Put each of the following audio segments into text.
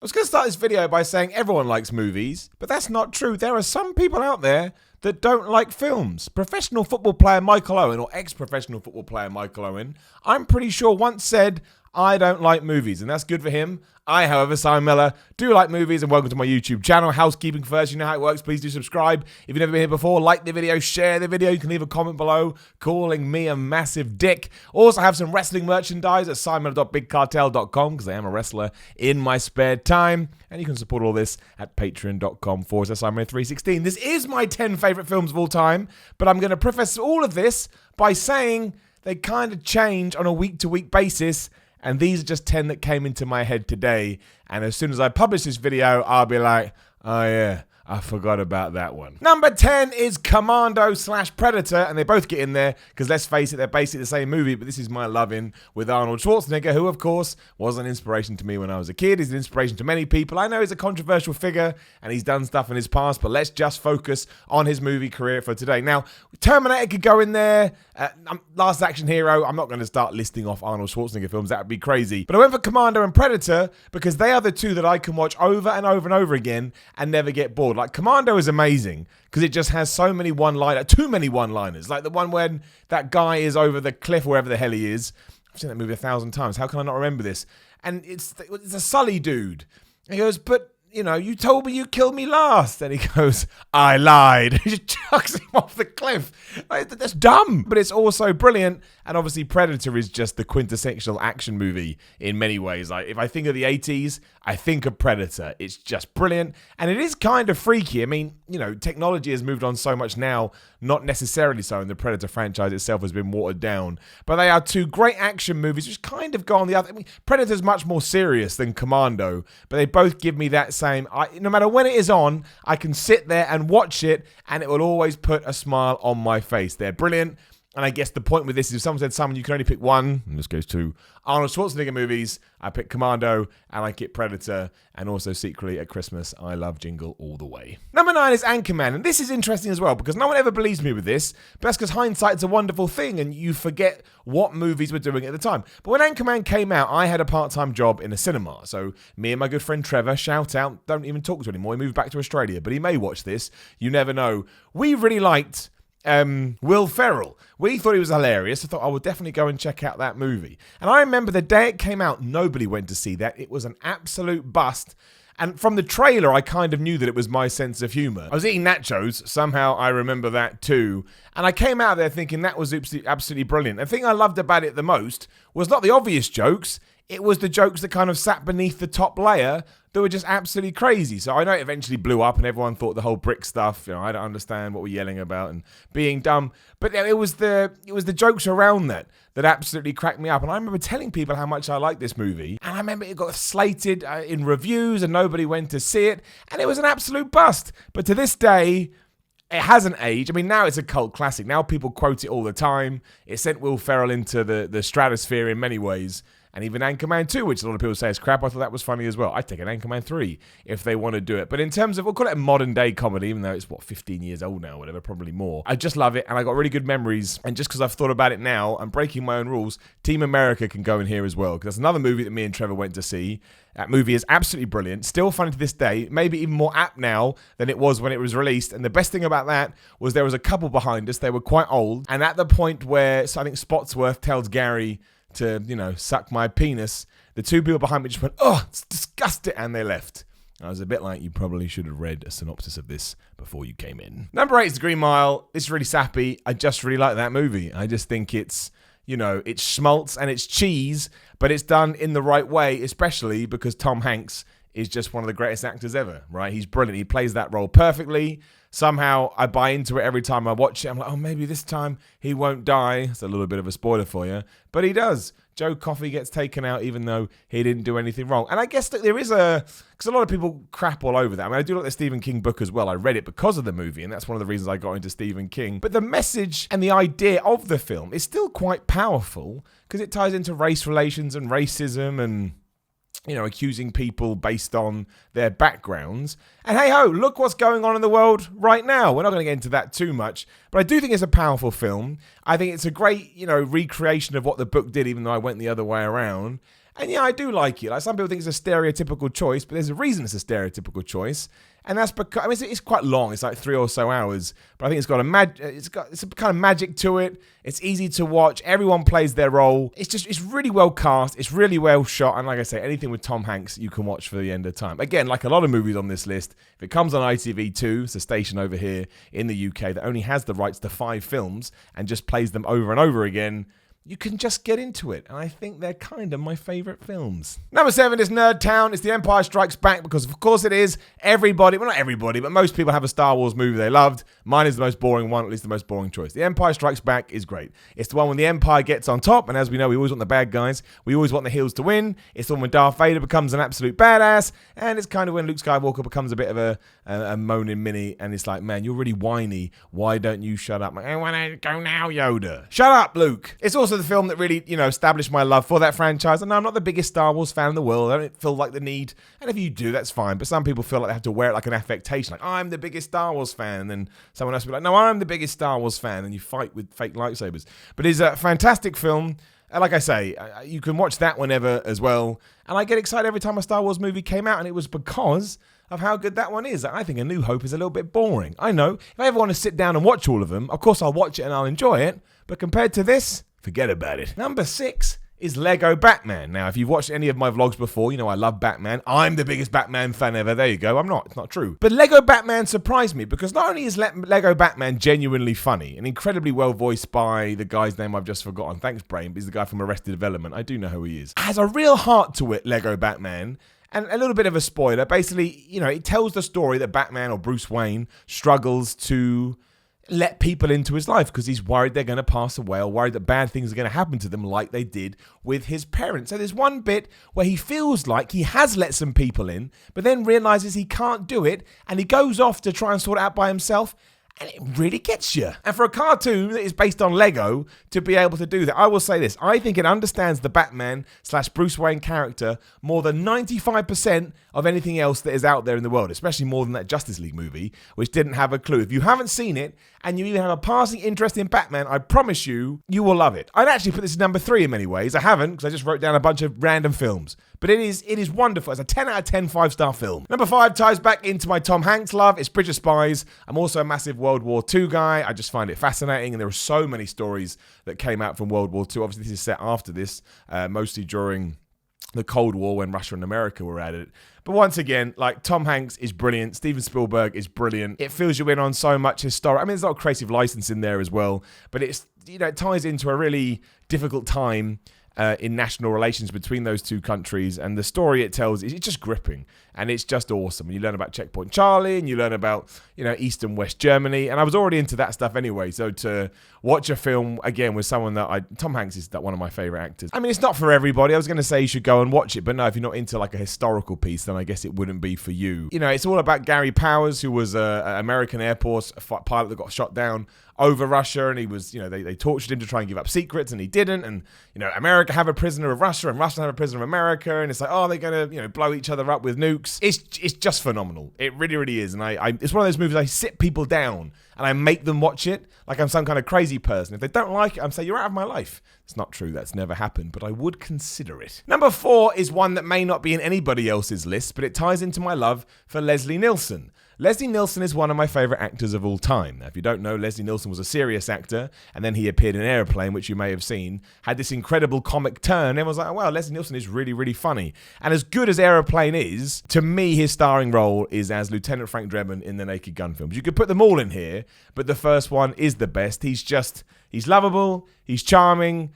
I was going to start this video by saying everyone likes movies, but that's not true. There are some people out there that don't like films. Professional football player Michael Owen, or ex-professional football player Michael Owen, I'm pretty sure once said, I don't like movies, and that's good for him. I, however, Simon Miller, do like movies, and welcome to my YouTube channel. Housekeeping first, you know how it works. Please do subscribe. If you've never been here before, like the video, share the video. You can leave a comment below calling me a massive dick. Also have some wrestling merchandise at simon.bigcartel.com because I am a wrestler in my spare time. And you can support all this at patreon.com/Simon316. This is my 10 favourite films of all time, but I'm going to preface all of this by saying they kind of change on a week-to-week basis. And these are just 10 that came into my head today. And as soon as I publish this video, I'll be like, oh yeah, I forgot about that one. Number 10 is Commando/Predator, and they both get in there because let's face it, they're basically the same movie, but this is my love-in with Arnold Schwarzenegger, who of course was an inspiration to me when I was a kid. He's an inspiration to many people. I know he's a controversial figure and he's done stuff in his past, but let's just focus on his movie career for today. Now, Terminator could go in there. Last Action Hero, I'm not going to start listing off Arnold Schwarzenegger films, that would be crazy. But I went for Commando and Predator because they are the two that I can watch over and over and over again and never get bored. Like, Commando is amazing because it just has so many too many one-liners. Like the one when that guy is over the cliff, wherever the hell he is. I've seen that movie 1,000 times. How can I not remember this? And it's a Sully dude. He goes, but you know, you told me you killed me last. And he goes, I lied. He just chucks him off the cliff. Like, that's dumb. But it's also brilliant. And obviously Predator is just the quintessential action movie in many ways. Like, if I think of the 80s, I think of Predator. It's just brilliant. And it is kind of freaky. I mean, you know, technology has moved on so much now, not necessarily so, and the Predator franchise itself has been watered down. But they are two great action movies which kind of go on the other. I mean, Predator's much more serious than Commando, but they both give me that same, no matter when it is on, I can sit there and watch it and it will always put a smile on my face. They're brilliant. And I guess the point with this is if someone said, Simon, you can only pick one, and this goes to Arnold Schwarzenegger movies, I pick Commando, and I pick Predator, and also secretly at Christmas, I love Jingle All the Way. Number 9 is Anchorman, and this is interesting as well, because no one ever believes me with this, but that's because hindsight's a wonderful thing, and you forget what movies were doing at the time. But when Anchorman came out, I had a part-time job in a cinema, so me and my good friend Trevor, shout out, don't even talk to him anymore, he moved back to Australia, but he may watch this, you never know. We really liked Will Ferrell. We thought he was hilarious. I thought I would definitely go and check out that movie. And I remember the day it came out, nobody went to see that. It was an absolute bust. And from the trailer, I kind of knew that it was my sense of humor. I was eating nachos. Somehow I remember that too. And I came out of there thinking that was absolutely brilliant. The thing I loved about it the most was not the obvious jokes. It was the jokes that kind of sat beneath the top layer that were just absolutely crazy. So I know it eventually blew up and everyone thought the whole brick stuff, you know, I don't understand what we're yelling about and being dumb. But it was the jokes around that absolutely cracked me up. And I remember telling people how much I liked this movie. And I remember it got slated in reviews and nobody went to see it. And it was an absolute bust. But to this day, it hasn't aged. I mean, now it's a cult classic. Now people quote it all the time. It sent Will Ferrell into the stratosphere in many ways. And even Anchorman 2, which a lot of people say is crap, I thought that was funny as well. I'd take an Anchorman 3 if they want to do it. But in terms of, we'll call it a modern day comedy, even though it's, 15 years old now, whatever, probably more. I just love it, and I got really good memories. And just because I've thought about it now, I'm breaking my own rules. Team America can go in here as well, because that's another movie that me and Trevor went to see. That movie is absolutely brilliant, still funny to this day, maybe even more apt now than it was when it was released. And the best thing about that was there was a couple behind us. They were quite old. And at the point where, so I think Spotsworth tells Gary to, you know, suck my penis, the two people behind me just went, oh, it's disgusting, and they left. I was a bit like, you probably should have read a synopsis of this before you came in. Number 8 is The Green Mile. It's really sappy. I just really like that movie. I just think it's, you know, it's schmaltz and it's cheese, but it's done in the right way, especially because Tom Hanks is just one of the greatest actors ever, right? He's brilliant. He plays that role perfectly. Somehow I buy into it every time I watch it. I'm like, oh, maybe this time he won't die. It's a little bit of a spoiler for you, but he does. Joe Coffey gets taken out even though he didn't do anything wrong. And I guess that there is because a lot of people crap all over that. I mean, I do like the Stephen King book as well. I read it because of the movie, and that's one of the reasons I got into Stephen King. But the message and the idea of the film is still quite powerful because it ties into race relations and racism and, you know, accusing people based on their backgrounds. And hey ho, look what's going on in the world right now. We're not going to get into that too much, but I do think it's a powerful film. I think it's a great, you know, recreation of what the book did, even though I went the other way around. And yeah, I do like it. Like, some people think it's a stereotypical choice, but there's a reason it's a stereotypical choice. And that's because, I mean, it's quite long. It's like 3 or so hours, but I think it's got it's a kind of magic to it. It's easy to watch. Everyone plays their role. It's really well cast. It's really well shot. And like I say, anything with Tom Hanks, you can watch for the end of time. Again, like a lot of movies on this list, if it comes on ITV2, it's a station over here in the UK that only has the rights to 5 films and just plays them over and over again, you can just get into it. And I think they're kind of my favourite films. Number 7 is Nerd Town. It's The Empire Strikes Back because, of course, it is. Everybody, well, not everybody, but most people have a Star Wars movie they loved. Mine is the most boring one, at least the most boring choice. The Empire Strikes Back is great. It's the one when the Empire gets on top, and as we know, we always want the bad guys. We always want the heels to win. It's the one when Darth Vader becomes an absolute badass, and it's kind of when Luke Skywalker becomes a bit of a moaning mini, and it's like, man, you're really whiny. Why don't you shut up? Like, I want to go now, Yoda. Shut up, Luke. It's also the film that really, established my love for that franchise. And I'm not the biggest Star Wars fan in the world. I don't feel like the need. And if you do, that's fine. But some people feel like they have to wear it like an affectation. Like, I'm the biggest Star Wars fan. And then someone else will be like, no, I'm the biggest Star Wars fan. And you fight with fake lightsabers. But it's a fantastic film. Like I say, you can watch that whenever as well. And I get excited every time a Star Wars movie came out. And it was because of how good that one is. I think A New Hope is a little bit boring. I know. If I ever want to sit down and watch all of them, of course I'll watch it and I'll enjoy it. But compared to this, forget about it. Number 6 is Lego Batman. Now, if you've watched any of my vlogs before, you know I love Batman. I'm the biggest Batman fan ever. There you go. I'm not. It's not true. But Lego Batman surprised me because not only is Lego Batman genuinely funny and incredibly well voiced by the guy's name I've just forgotten. Thanks, Brain. But he's the guy from Arrested Development. I do know who he is. Has a real heart to it, Lego Batman. And a little bit of a spoiler. Basically, it tells the story that Batman or Bruce Wayne struggles to let people into his life because he's worried they're going to pass away or worried that bad things are going to happen to them like they did with his parents. So there's one bit where he feels like he has let some people in, but then realizes he can't do it, and he goes off to try and sort it out by himself. And it really gets you. And for a cartoon that is based on Lego to be able to do that, I will say this. I think it understands the Batman/Bruce Wayne character more than 95% of anything else that is out there in the world, especially more than that Justice League movie, which didn't have a clue. If you haven't seen it and you even have a passing interest in Batman, I promise you, you will love it. I'd actually put this in number 3 in many ways. I haven't because I just wrote down a bunch of random films. But it is wonderful. It's a 10 out of 10 5-star film. Number 5 ties back into my Tom Hanks love. It's Bridge of Spies. I'm also a massive World War II guy. I just find it fascinating. And there are so many stories that came out from World War II. Obviously, this is set after this, mostly during the Cold War when Russia and America were at it. But once again, like, Tom Hanks is brilliant. Steven Spielberg is brilliant. It fills you in on so much historic. I mean, there's a lot of creative license in there as well. But it's, it ties into a really difficult time in national relations between those two countries, and the story it tells is just gripping, and it's just awesome. And you learn about Checkpoint Charlie, and you learn about East and West Germany, and I was already into that stuff anyway. So to watch a film again with someone Tom Hanks is one of my favorite actors. I mean, it's not for everybody. I was going to say you should go and watch it, but no, if you're not into like a historical piece, then I guess it wouldn't be for you. It's all about Gary Powers, who was an American Air Force pilot that got shot down over Russia, and he was, they tortured him to try and give up secrets, and he didn't. And America have a prisoner of Russia, and Russia have a prisoner of America, and it's like, oh, they're gonna blow each other up with nukes. It's just phenomenal. It really, really is. And it's one of those movies I sit people down and I make them watch it like I'm some kind of crazy person. If they don't like it, I'm saying, you're out of my life. It's not true. That's never happened, but I would consider it. Number 4 is one that may not be in anybody else's list, but it ties into my love for Leslie Nielsen. Leslie Nielsen is one of my favourite actors of all time. Now, if you don't know, Leslie Nielsen was a serious actor, and then he appeared in Airplane, which you may have seen, had this incredible comic turn. Everyone's like, oh, wow, Leslie Nielsen is really, really funny. And as good as Airplane is, to me, his starring role is as Lieutenant Frank Drebin in the Naked Gun films. You could put them all in here, but the first one is the best. He's lovable, he's charming,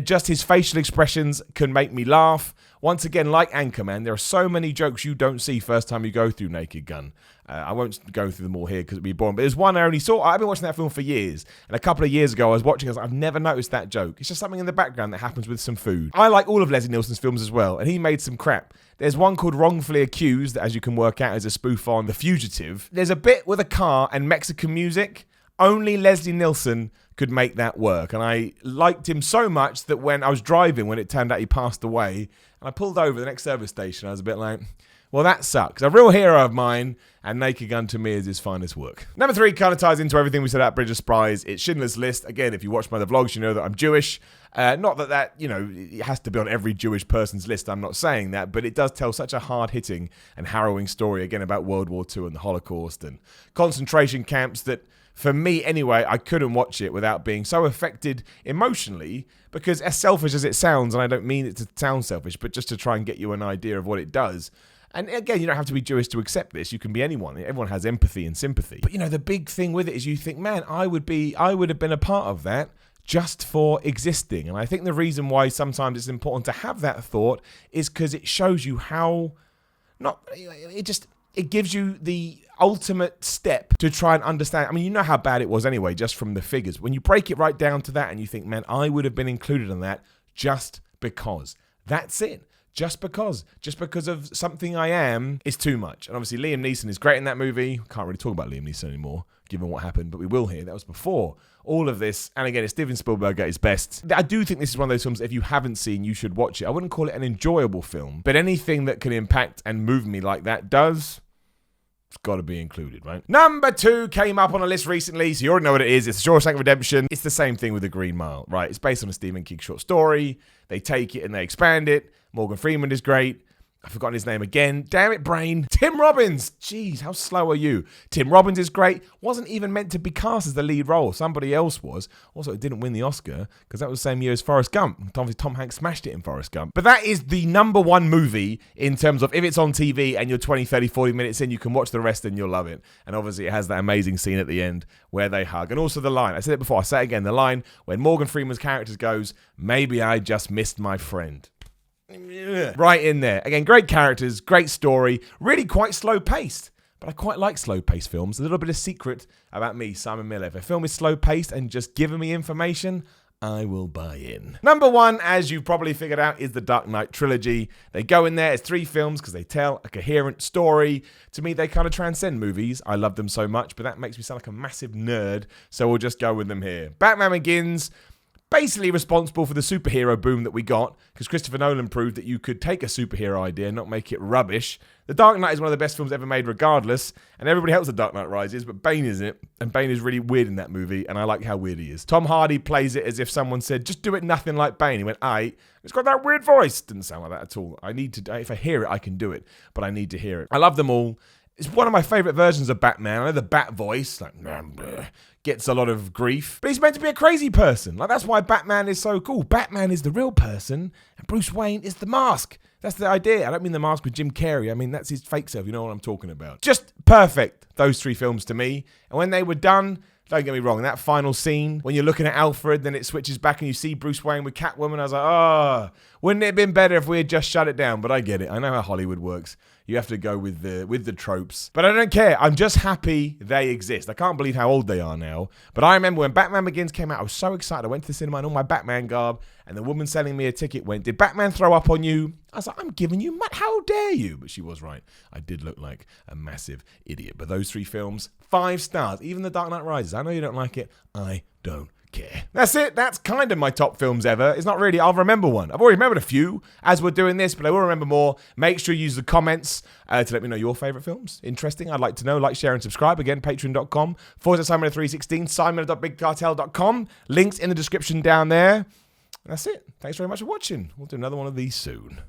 just his facial expressions can make me laugh. Once again, like Anchorman, there are so many jokes you don't see first time you go through Naked Gun. I won't go through them all here because it'd be boring. But there's one I only saw. I've been watching that film for years. And a couple of years ago, I was watching it. I've never noticed that joke. It's just something in the background that happens with some food. I like all of Leslie Nielsen's films as well. And he made some crap. There's one called Wrongfully Accused, that, as you can work out, is a spoof on The Fugitive. There's a bit with a car and Mexican music. Only Leslie Nielsen could make that work. And I liked him so much that when I was driving, when it turned out he passed away, and I pulled over the next service station, I was a bit like, well, that sucks. A real hero of mine, and Naked Gun to me is his finest work. Number 3 kind of ties into everything we said about Bridge of Spies. It's Schindler's List. Again, if you watch my other vlogs, you know that I'm Jewish. Not that, it has to be on every Jewish person's list. I'm not saying that, but it does tell such a hard-hitting and harrowing story, again, about World War II and the Holocaust and concentration camps that, for me anyway, I couldn't watch it without being so affected emotionally, because as selfish as it sounds, and I don't mean it to sound selfish, but just to try and get you an idea of what it does. And again, you don't have to be Jewish to accept this. You can be anyone. Everyone has empathy and sympathy. But, the big thing with it is you think, man, I would have been a part of that just for existing. And I think the reason why sometimes it's important to have that thought is because it shows you how it gives you the ultimate step to try and understand. I mean, you know how bad it was anyway, just from the figures. When you break it right down to that and you think, man, I would have been included in that just because. That's it. Just because of something I am is too much. And obviously Liam Neeson is great in that movie. Can't really talk about Liam Neeson anymore, given what happened, but we will here. That was before all of this. And again, it's Steven Spielberg at his best. I do think this is one of those films, if you haven't seen, you should watch it. I wouldn't call it an enjoyable film, but anything that can impact and move me like that does. It's got to be included, right? Number 2 came up on a list recently, so you already know what it is. It's Shawshank Redemption. It's the same thing with The Green Mile, right? It's based on a Stephen King short story. They take it and they expand it. Morgan Freeman is great. I've forgotten his name again. Damn it, brain. Tim Robbins. Jeez, how slow are you? Tim Robbins is great. Wasn't even meant to be cast as the lead role. Somebody else was. Also, it didn't win the Oscar because that was the same year as Forrest Gump. Tom Hanks smashed it in Forrest Gump. But that is the number 1 movie in terms of if it's on TV and you're 20, 30, 40 minutes in, you can watch the rest and you'll love it. And obviously it has that amazing scene at the end where they hug. And also the line. I said it before. I say it again. The line when Morgan Freeman's character goes, "Maybe I just missed my friend." Right in there. Again, great characters, great story, really quite slow-paced. But I quite like slow-paced films. A little bit of secret about me, Simon Miller. If a film is slow-paced and just giving me information, I will buy in. Number 1, as you've probably figured out, is the Dark Knight Trilogy. They go in there as 3 films because they tell a coherent story. To me, they kind of transcend movies. I love them so much, but that makes me sound like a massive nerd, so we'll just go with them here. Batman Begins, basically responsible for the superhero boom that we got, because Christopher Nolan proved that you could take a superhero idea and not make it rubbish. The Dark Knight is one of the best films ever made regardless, and everybody else The Dark Knight Rises, but Bane is it, and Bane is really weird in that movie, and I like how weird he is. Tom Hardy plays it as if someone said, just do it nothing like Bane. He went, aight. It's got that weird voice. Didn't sound like that at all. If I hear it, I can do it, but I need to hear it. I love them all. It's one of my favourite versions of Batman. I know the Bat voice, gets a lot of grief, but he's meant to be a crazy person. That's why Batman is so cool. Batman is the real person, and Bruce Wayne is the mask. That's the idea. I don't mean the mask with Jim Carrey. I mean, that's his fake self. You know what I'm talking about. Just perfect, those 3 films to me. And when they were done, don't get me wrong, that final scene, when you're looking at Alfred, then it switches back and you see Bruce Wayne with Catwoman, I was like, wouldn't it have been better if we had just shut it down? But I get it. I know how Hollywood works. You have to go with the tropes. But I don't care. I'm just happy they exist. I can't believe how old they are now. But I remember when Batman Begins came out, I was so excited. I went to the cinema in all my Batman garb, and the woman selling me a ticket went, "Did Batman throw up on you?" I was like, "I'm giving you how dare you?" But she was right. I did look like a massive idiot. But those 3 films, 5 stars. Even The Dark Knight Rises. I know you don't like it. I don't care. That's it. That's kind of my top films ever. It's not really. I'll remember one. I've already remembered a few as we're doing this, but I will remember more. Make sure you use the comments to let me know your favourite films. Interesting. I'd like to know. Like, share, and subscribe. Again, patreon.com/Simon316, simon.bigcartel.com. Links in the description down there. That's it. Thanks very much for watching. We'll do another one of these soon.